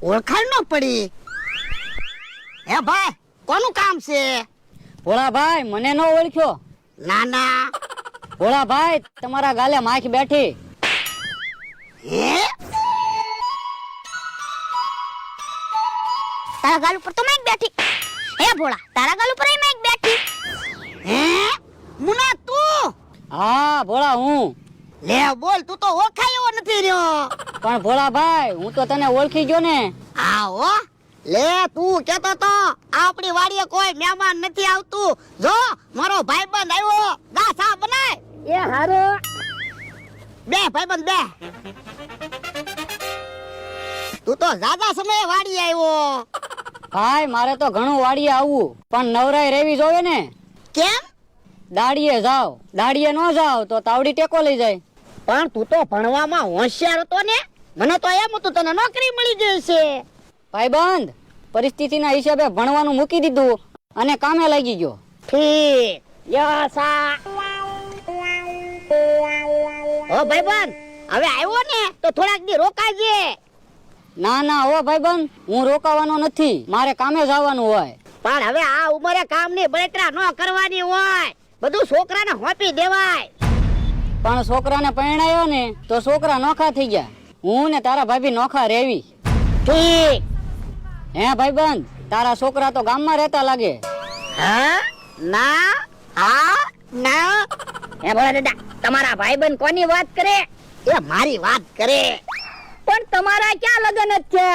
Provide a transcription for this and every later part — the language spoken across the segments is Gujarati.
ઓળખાણ ન પડી. હે ભાઈ, કોનું કામ છે? ભોળાભાઈ મને ન ઓળખ્યો? ના ના. ભોળાભાઈ તમારા ગાલે માખી બેઠી. હે? તારા ગાલ ઉપર તો માઈક બેઠી. હે ભોળા, તારા ગાલ ઉપર માઈક બેઠી. હે? મુના તું? હા ભોળા હું. લે બોલ, તું તો ઓળખાયો નથી રહ્યો. પણ ભોળાભાઈ હું તો તને ઓળખી ગયો ને. આવો લે, તું કેતો તો આપણી વાડીએ કોઈ મહેમાન નથી આવતું. જો મારો ભાઈબંધ આવ્યો, ગા સા બનાય. એ હારો. બે ભાઈબંધ બે. તું તો જાજા સમયે વાડીએ આવ્યો. ભાઈ મારે તો ઘણું વાડીએ આવવું, પણ નવરાઈ રહેવી જોઈએ ને. કેમ? દાડીએ જાવ, દાડીએ ન જાવ તો તાવડી ટેકો લઈ જાય. પણ તું તો ભણવામાં હોશિયાર હતો ને. મને તો એમ હતું તને નોકરી મળી ગઈ છે. ભાઈબંધ પરિસ્થિતિના હિસાબે ભણવાનું મૂકી દીધું અને કામે લાગી ગયો. ઠીક. યસા. ઓ ભાઈબંધ, હવે આવ્યો ને તો થોડાક દી રોકાજે. ના ના હો ભાઈબંધ, હું રોકાવાનો નથી, મારે કામે જવાનું હોય. પણ હવે આ ઉંમરે કામની બળતરા ન કરવાની હોય, બધું છોકરાને હોપી દેવાય. પણ છોકરાને પરણાયો ને તો છોકરા નોખા થઈ ગયા. હું ને તારા ભાભી નોખા રેવી. ઠીક. હે ભાઈબંધ, તારા છોકરા તો ગામમાં રહેતા લાગે. હા? ના. હા? ના. હે ભોળા દાદા, તમારા ભાઈબંધ કોની વાત કરે? એ મારી વાત કરે. પણ તમારા ક્યાં લગન જ છે?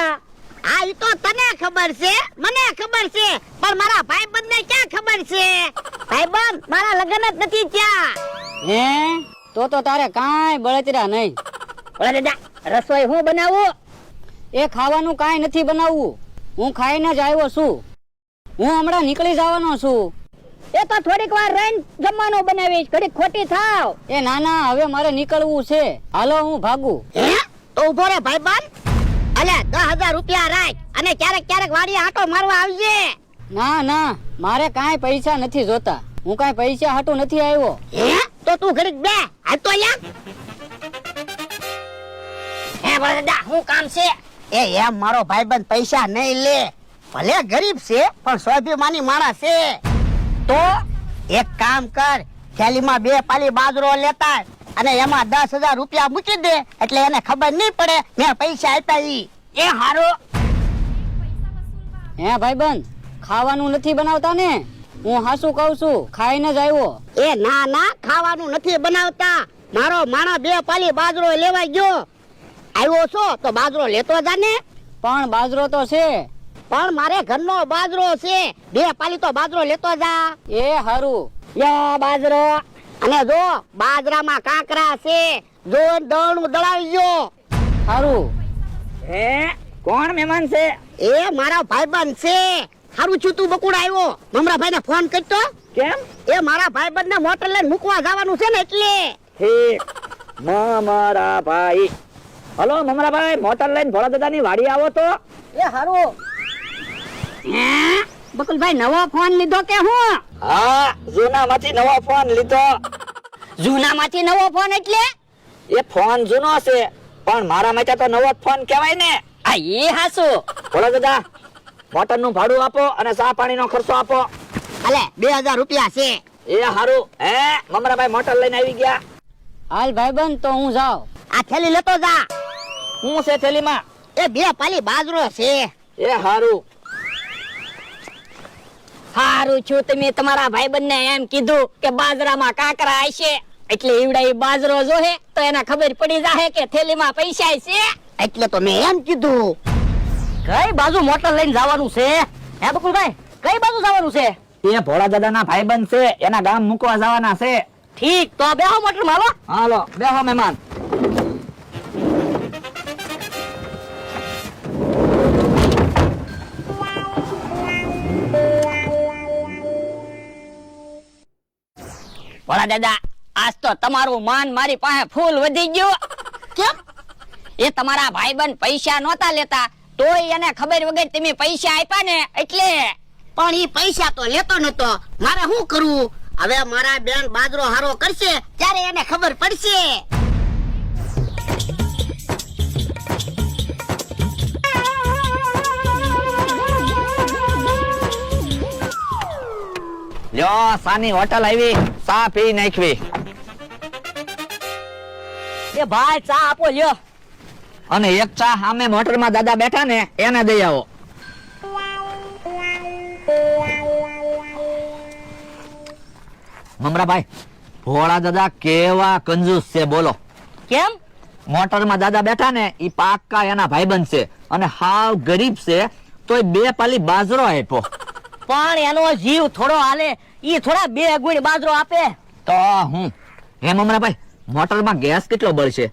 આ ઈ તો તને ખબર છે, મને ખબર છે, પણ મારા ભાઈબંધને ક્યાં ખબર છે? ભાઈબંધ, મારા લગ્ન જ નથી થયા. હે તો તારે કાંઈ બળતરા નહીં. ભોળા દાદા, રસોઈ હું બનાવું? એ ખાવાનું કાંઈ નથી બનાવવું, હું ખાઈને જ આવ્યો છું. હું હમણાં નીકળી જવાનો છું. એ તો થોડીક વાર રહીને જમવાનું બનાવીશ, ઘડીક ખોટી થાવ. એ નાના હવે મારે નીકળવું છે, હાલો હું ભાગું. હે? તો ઉભો રે ભાઈબંધ. અલે 10,000 રૂપિયા રાખ અને ક્યારેક ક્યારેક વાડીએ આટો મારવા આવજે. ના ના, મારે કાંઈ પૈસા નથી જોતા, હું કાંઈ પૈસા હાટું નથી આવ્યો. હે? તો તું ઘડીક બે હાલ તો લ્યા. હે ભોળા દાદા, હું કામ છે? એ એમ મારો ભાઈબંધ પૈસા નહીં લે, ભલે ગરીબ છે પણ સ્વાભિમાની માણસ છે. તો એક કામ કર, થેલીમાં 2 પાલી બાજરો લેતા અને એમાં 10,000 રૂપિયા મૂકી દે, એટલે એને ખબર નહીં પડે મેં પૈસા આપ્યા ઈ. એ હારો. હે ભાઈબંધ, ખાવાનું નથી બનાવતા ને? હું હાસું કહું છું, ખાઈને જ આવ્યો. એ ના ના, ખાવાનું નથી બનાવતા. મારો માણસ 2 પાલી બાજરો લેવા ગયો. આવ્યો છો તો બાજરો લેતો જા ને. પણ બાજરો તો છે. પણ મારે ઘરનો બાજરો છે, 2 પાલી તો બાજરો લેતો જા. એ હારું. યા બાજરો. અને જો બાજરામાં કાંકરા છે, જો દળનું દળાવી ગયો. હારું. હે કોણ મહેમાન છે? એ મારા ભાઈબંધ છે. હારું છું તું બકુડ આવ્યો, મમરાભાઈને ફોન કરતો. કેમ? એ મારા ભાઈબંધને મોટર લઈને મૂકવા જવાનું છે ને એટલે. ઠીક. મારા ભાઈ. હલો મમરાભાઈ, મોટર લઈને ભોળા દાદાની વાડી આવો તો. એ હારું. હે બકુલભાઈ, નવો ફોન લીધો કે હું? હા, જૂનામાંથી નવો ફોન લીધો. જૂનામાંથી નવો ફોન એટલે? એ ફોન જૂનો છે પણ મારા માટે તો નવો જ ફોન કહેવાય ને. આ એ હાસુ. ભોળા દાદા, મોટરનું ભાડું આપો અને ચા પાણીનો ખર્ચો આપો. અલે 2,000 રૂપિયા છે. એ હારું. હે મમરાભાઈ મોટર લઈને આવી ગયા. હાલ ભાઈબંધ, તો હું જાઉં. આ થેલી લેતો જા. હું છે થેલીમાં? એ 2 પાલી બાજરો છે. એ હારું. હારું છું તમે તમારા ભાઈબંધને એમ કીધું કે બાજરામાં કાંકરા હશે, એટલે ઈવડા ઈ બાજરો જોહે તો એને ખબર પડી જાહે કે થેલીમાં પૈસા છે. એટલે તો મેં એમ કીધું. કઈ બાજુ મોટર લઈને જવાનું છે? હે બકુલભાઈ, કઈ બાજુ જવાનું છે? એ ભોળા દાદાના ભાઈબંધ છે, એના ગામ મૂકવા જવાના છે. ઠીક, તો બેહો મોટરમાં. હાલો હાલો બેહો મહેમાન. ભોળા દાદા, આજ તો તમારું માન મારી પાસે ફૂલ વધી ગયું. કેમ? એ તમારા ભાઈબંધ પૈસા નહોતા લેતા તોય એને ખબર વગર તમે પૈસા આપ્યા ને એટલે. પણ ઈ પૈસા તો લેતો નતો, મારે શું કરવું? હવે મારા બેન બાજરો હારો કરશે ત્યારે એને ખબર પડશે. લ્યો સાની હોટલ આવી, ચા પી નાખવી. એ ભાઈ ચા આપો લ્યો. અને એક ચા સામે મોટરમાં દાદા બેઠા ને એને દઈ આવો. મમરાભાઈ, ભોળા દાદા કેવા કંજૂસ છે બોલો. કેમ? મોટરમાં દાદા બેઠા ને ઈ પાક્કા એના ભાઈબંધ છે અને હાવ ગરીબ છે તોય 2 પાલી બાજરો આપ્યો. પણ એનો જીવ થોડો હાલે, ઈ થોડા 2 ગુણ બાજરો આપે. તો હું હે મમરાભાઈ, મોટરમાં ગેસ કેટલો બળશે?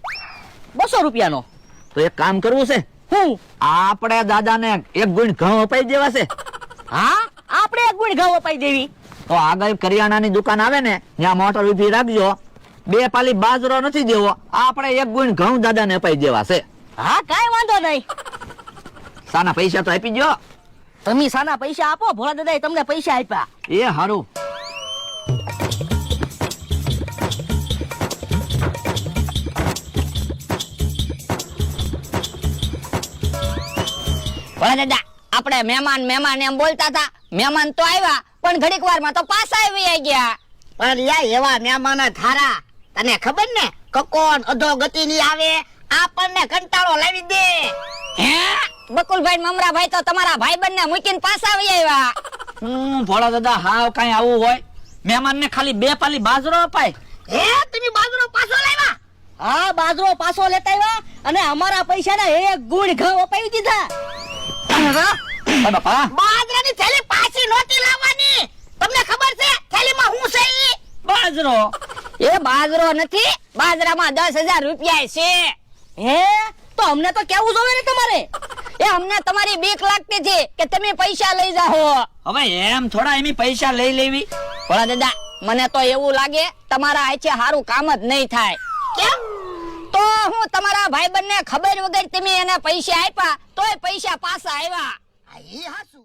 200 રૂપિયાનો. તો એક કામ કરવું છે, હું આપણે દાદાને 1 ગુણ ઘઉં અપાઈ દેવા છે. હા, આપણે 1 ગુણ ઘઉં અપાઈ દેવી. તો આગળ કરિયાણાની દુકાન આવે ને ત્યાં મોટર ઊભી રાખજો. 2 પાલી બાજરો નથી દેવો, આપણે 1 ગુણ ઘઉં દાદાને અપાઈ દેવા છે. હા, કાઈ વાંધો નહીં. સાના પૈસા તો આપી દો. તમે સાના પૈસા આપો, ભોળા દાદાએ તમને પૈસા આપ્યા. એ હારું. ભોળા દાદા, આપણે મહેમાન મહેમાન એમ બોલતા હતા, મહેમાન તો આવ્યા પણ ઘડીક વારમાં તો પાછા આવી ગયા. પણ યાર એવા મહેમાન ધારા, તને ખબર ને કકોન અધોગતિ ની આવે, આપણને કંટાળો લાવી દે. હે બકુલભાઈ મમરાભાઈ તો તમારા ભાઈબંધને મૂકીને પાછા આવી આવ્યા. ભોળા દાદા હાવ કઈ આવું હોય? મહેમાનને ખાલી 2 પાલી બાજરો અપાય. હે તમે બાજરો પાછો લાવ્યા? હા, બાજરો પાછો લેતા આવ્યા અને અમારા પૈસાના 1 ગુણ ઘઉં અપાવી દીધા. બાપા, બાજરાની થેલી પાછી નહોતી લાવવાની. તમને ખબર છે થેલીમાં હું છે ઈ? બાજરો. એ બાજરો નથી, બાજરામાં 10,000 રૂપિયા છે. હે તો અમને તો કેવું જોવે ને તમારે. એ અમને તમારી બીક લાગતી હતી કે તમે પૈસા લઈ જાઓ. હવે એમ થોડા એમી પૈસા લઈ લેવી? ભોળા દાદા, મને તો એવું લાગે તમારા આચે હારું કામ જ નહીં થાય. કેમ? તો હું તમારા ભાઈબંધને ખબર વગર તમે એને પૈસા આપ્યા તોય પૈસા પાછા આવ્યા. આ ઈ હાસુ.